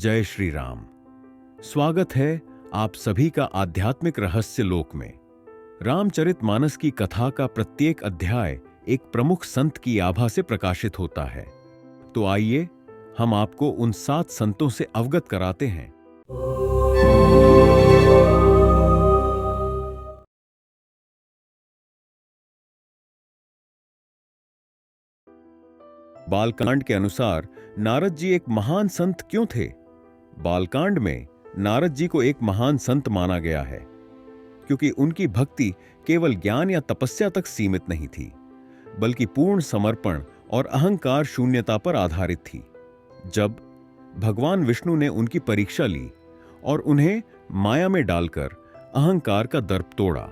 जय श्री राम। स्वागत है आप सभी का आध्यात्मिक रहस्य लोक में। रामचरितमानस की कथा का प्रत्येक अध्याय एक प्रमुख संत की आभा से प्रकाशित होता है। तो आइए हम आपको उन 7 संतों से अवगत कराते हैं। बालकांड के अनुसार नारद जी एक महान संत क्यों थे? बालकांड में नारद जी को एक महान संत माना गया है क्योंकि उनकी भक्ति केवल ज्ञान या तपस्या तक सीमित नहीं थी, बल्कि पूर्ण समर्पण और अहंकार शून्यता पर आधारित थी। जब भगवान विष्णु ने उनकी परीक्षा ली और उन्हें माया में डालकर अहंकार का दर्प तोड़ा,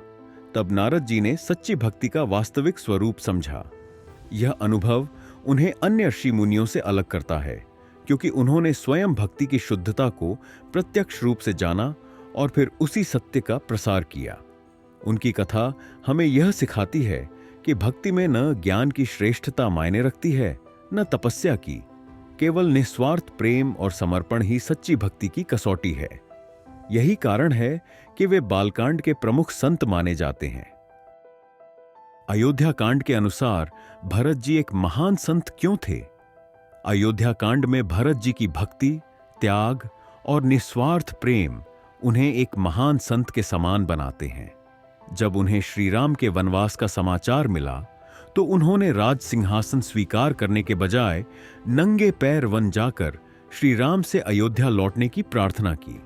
तब नारद जी ने सच्ची भक्ति का वास्तविक स्वरूप समझा। यह अनुभव उन्हें अन्य ऋषि मुनियों से अलग करता है क्योंकि उन्होंने स्वयं भक्ति की शुद्धता को प्रत्यक्ष रूप से जाना और फिर उसी सत्य का प्रसार किया। उनकी कथा हमें यह सिखाती है कि भक्ति में न ज्ञान की श्रेष्ठता मायने रखती है, न तपस्या की। केवल निस्वार्थ प्रेम और समर्पण ही सच्ची भक्ति की कसौटी है। यही कारण है कि वे बालकांड के प्रमुख संत माने जाते हैं। अयोध्या कांड के अनुसार भरत जी एक महान संत क्यों थे? अयोध्या कांड में भरत जी की भक्ति, त्याग और निस्वार्थ प्रेम उन्हें एक महान संत के समान बनाते हैं। जब उन्हें श्री राम के वनवास का समाचार मिला तो उन्होंने राज सिंहासन स्वीकार करने के बजाय नंगे पैर वन जाकर श्री राम से अयोध्या लौटने की प्रार्थना की।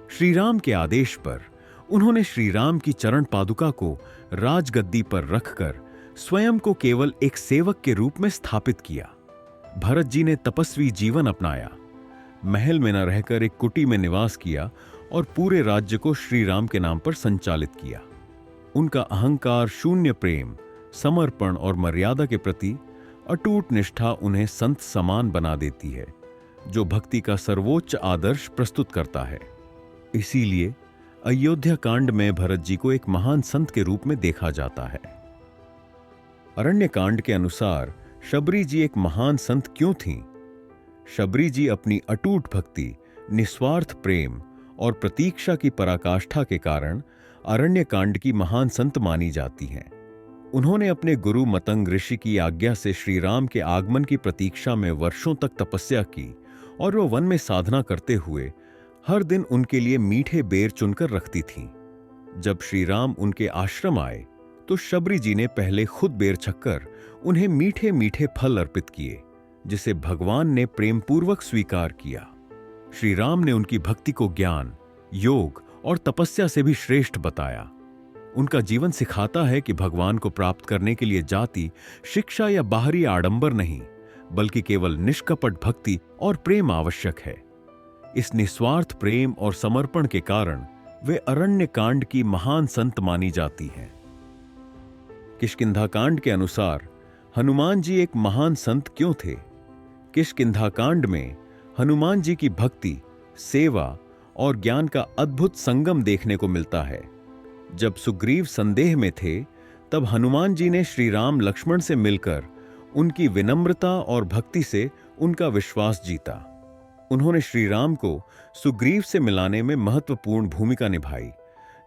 श्री राम के आदेश पर उन्होंने श्री राम की चरण पादुका को राजगद्दी पर रखकर स्वयं को केवल एक सेवक के रूप में स्थापित किया। भरत जी ने तपस्वी जीवन अपनाया, महल में न रहकर एक कुटी में निवास किया और पूरे राज्य को श्री राम के नाम पर संचालित किया। उनका अहंकार शून्य प्रेम, समर्पण और मर्यादा के प्रति अटूट निष्ठा उन्हें संत समान बना देती है, जो भक्ति का सर्वोच्च आदर्श प्रस्तुत करता है। इसीलिए अयोध्या कांड में भरत जी को एक महान संत के रूप में देखा जाता है। अरण्य कांड के अनुसार शबरी जी एक महान संत क्यों थीं? शबरी जी अपनी अटूट भक्ति, निस्वार्थ प्रेम और प्रतीक्षा की पराकाष्ठा के कारण अरण्य कांड की महान संत मानी जाती हैं। उन्होंने अपने गुरु मतंग ऋषि की आज्ञा से श्री राम के आगमन की प्रतीक्षा में वर्षों तक तपस्या की और वो वन में साधना करते हुए हर दिन उनके लिए मीठे बेर चुनकर रखती थीं। जब श्री राम उनके आश्रम आए तो शबरी जी ने पहले खुद बेर छककर उन्हें मीठे मीठे फल अर्पित किए, जिसे भगवान ने प्रेम पूर्वक स्वीकार किया। श्री राम ने उनकी भक्ति को ज्ञान, योग और तपस्या से भी श्रेष्ठ बताया। उनका जीवन सिखाता है कि भगवान को प्राप्त करने के लिए जाति, शिक्षा या बाहरी आडंबर नहीं, बल्कि केवल निष्कपट भक्ति और प्रेम आवश्यक है। इस निस्वार्थ प्रेम और समर्पण के कारण वे अरण्य कांड की महान संत मानी जाती हैं। किष्किंधा कांड के अनुसार हनुमान जी एक महान संत क्यों थे? किष्किंधा कांड में हनुमान जी की भक्ति, सेवा और ज्ञान का अद्भुत संगम देखने को मिलता है। जब सुग्रीव संदेह में थे, तब हनुमान जी ने श्री राम लक्ष्मण से मिलकर उनकी विनम्रता और भक्ति से उनका विश्वास जीता। उन्होंने श्री राम को सुग्रीव से मिलाने में महत्वपूर्ण भूमिका निभाई,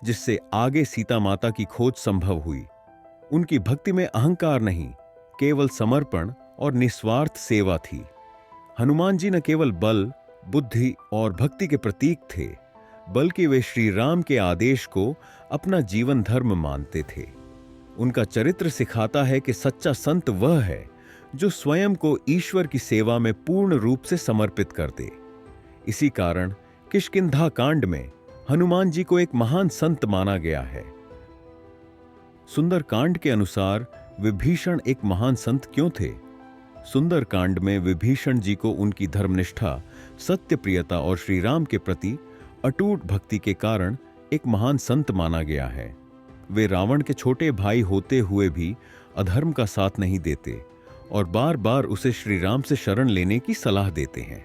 जिससे आगे सीता माता की खोज संभव हुई। उनकी भक्ति में अहंकार नहीं, केवल समर्पण और निस्वार्थ सेवा थी। हनुमान जी न केवल बल, बुद्धि और भक्ति के प्रतीक थे, बल्कि वे श्री राम के आदेश को अपना जीवन धर्म मानते थे। उनका चरित्र सिखाता है कि सच्चा संत वह है जो स्वयं को ईश्वर की सेवा में पूर्ण रूप से समर्पित कर दे। इसी कारण किष्किंधा कांड में हनुमान जी को एक महान संत माना गया है। सुंदर कांड के अनुसार विभीषण एक महान संत क्यों थे? सुंदर कांड में विभीषण जी को उनकी धर्मनिष्ठा, सत्यप्रियता और श्री राम के प्रति अटूट भक्ति के कारण एक महान संत माना गया है। वे रावण के छोटे भाई होते हुए भी अधर्म का साथ नहीं देते और बार बार उसे श्री राम से शरण लेने की सलाह देते हैं।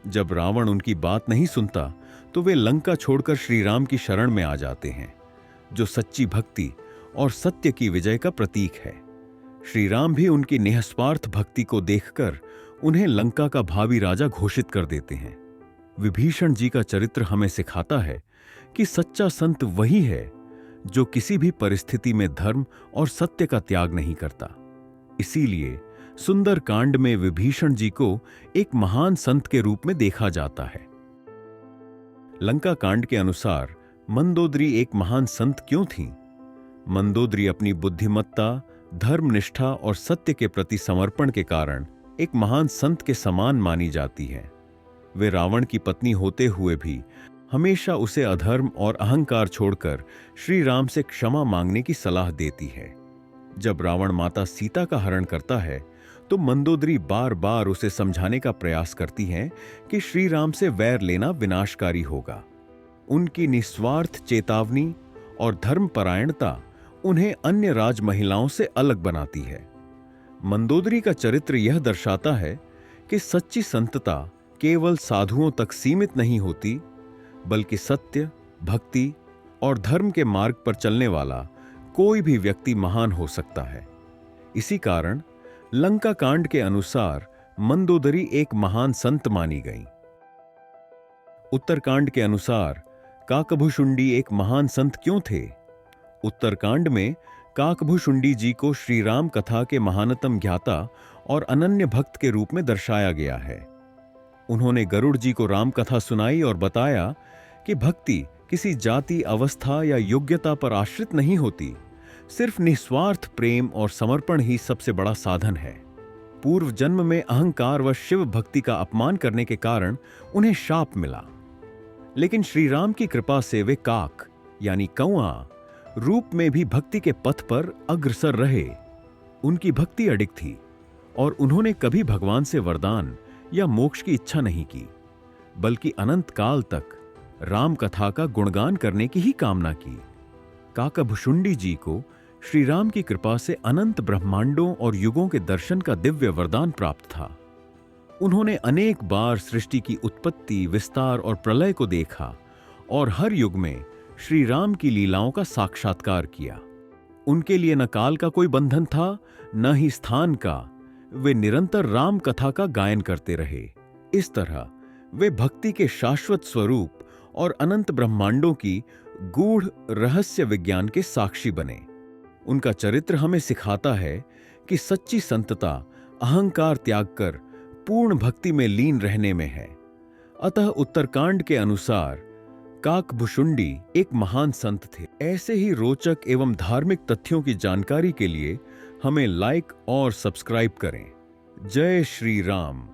जब रावण उनकी बात नहीं सुनता तो वे लंका छोड़कर श्री राम की शरण में आ जाते हैं, जो सच्ची भक्ति और सत्य की विजय का प्रतीक है। श्री राम भी उनकी निस्वार्थ भक्ति को देखकर उन्हें लंका का भावी राजा घोषित कर देते हैं। विभीषण जी का चरित्र हमें सिखाता है कि सच्चा संत वही है जो किसी भी परिस्थिति में धर्म और सत्य का त्याग नहीं करता। इसीलिए सुंदर कांड में विभीषण जी को एक महान संत के रूप में देखा जाता है। लंका कांड के अनुसार मंदोदरी एक महान संत क्यों थीं? मंदोदरी अपनी बुद्धिमत्ता, धर्मनिष्ठा और सत्य के प्रति समर्पण के कारण एक महान संत के समान मानी जाती हैं। वे रावण की पत्नी होते हुए भी हमेशा उसे अधर्म और अहंकार छोड़कर श्री राम से क्षमा मांगने की सलाह देती है। जब रावण माता सीता का हरण करता है तो मंदोदरी बार बार उसे समझाने का प्रयास करती हैं कि श्री राम से वैर लेना विनाशकारी होगा। उनकी निस्वार्थ चेतावनी और धर्मपरायणता उन्हें अन्य राज महिलाओं से अलग बनाती है। मंदोदरी का चरित्र यह दर्शाता है कि सच्ची संतता केवल साधुओं तक सीमित नहीं होती, बल्कि सत्य, भक्ति और धर्म के मार्ग पर चलने वाला कोई भी व्यक्ति महान हो सकता है। इसी कारण लंका कांड के अनुसार मंदोदरी एक महान संत मानी गई। उत्तरकांड के अनुसार काकभुशुंडी एक महान संत क्यों थे? उत्तरकांड में काकभुशुंडी जी को श्री राम कथा के महानतम ज्ञाता और अनन्य भक्त के रूप में दर्शाया गया है। उन्होंने गरुड़ जी को राम कथा सुनाई और बताया कि भक्ति किसी जाति, अवस्था या योग्यता पर आश्रित नहीं होती, सिर्फ निस्वार्थ प्रेम और समर्पण ही सबसे बड़ा साधन है। पूर्व जन्म में अहंकार व शिव भक्ति का अपमान करने के कारण उन्हें शाप मिला, लेकिन श्री राम की कृपा से वे काक यानी कौआ रूप में भी भक्ति के पथ पर अग्रसर रहे। उनकी भक्ति अडिग थी और उन्होंने कभी भगवान से वरदान या मोक्ष की इच्छा नहीं की, बल्कि अनंत काल तक राम कथा का गुणगान करने की ही कामना की। काकभुशुंडी जी को श्री राम की कृपा से अनंत ब्रह्मांडों और युगों के दर्शन का दिव्य वरदान प्राप्त था। उन्होंने अनेक बार सृष्टि की उत्पत्ति, विस्तार और प्रलय को देखा और हर युग में श्री राम की लीलाओं का साक्षात्कार किया। उनके लिए न काल का कोई बंधन था, न ही स्थान का। वे निरंतर राम कथा का गायन करते रहे। इस तरह वे भक्ति के शाश्वत स्वरूप और अनंत ब्रह्मांडों की गूढ़ रहस्य विज्ञान के साक्षी बने। उनका चरित्र हमें सिखाता है कि सच्ची संतता अहंकार त्याग कर पूर्ण भक्ति में लीन रहने में है। अतः उत्तरकांड के अनुसार काकभुशुंडी एक महान संत थे। ऐसे ही रोचक एवं धार्मिक तथ्यों की जानकारी के लिए हमें लाइक और सब्सक्राइब करें। जय श्री राम।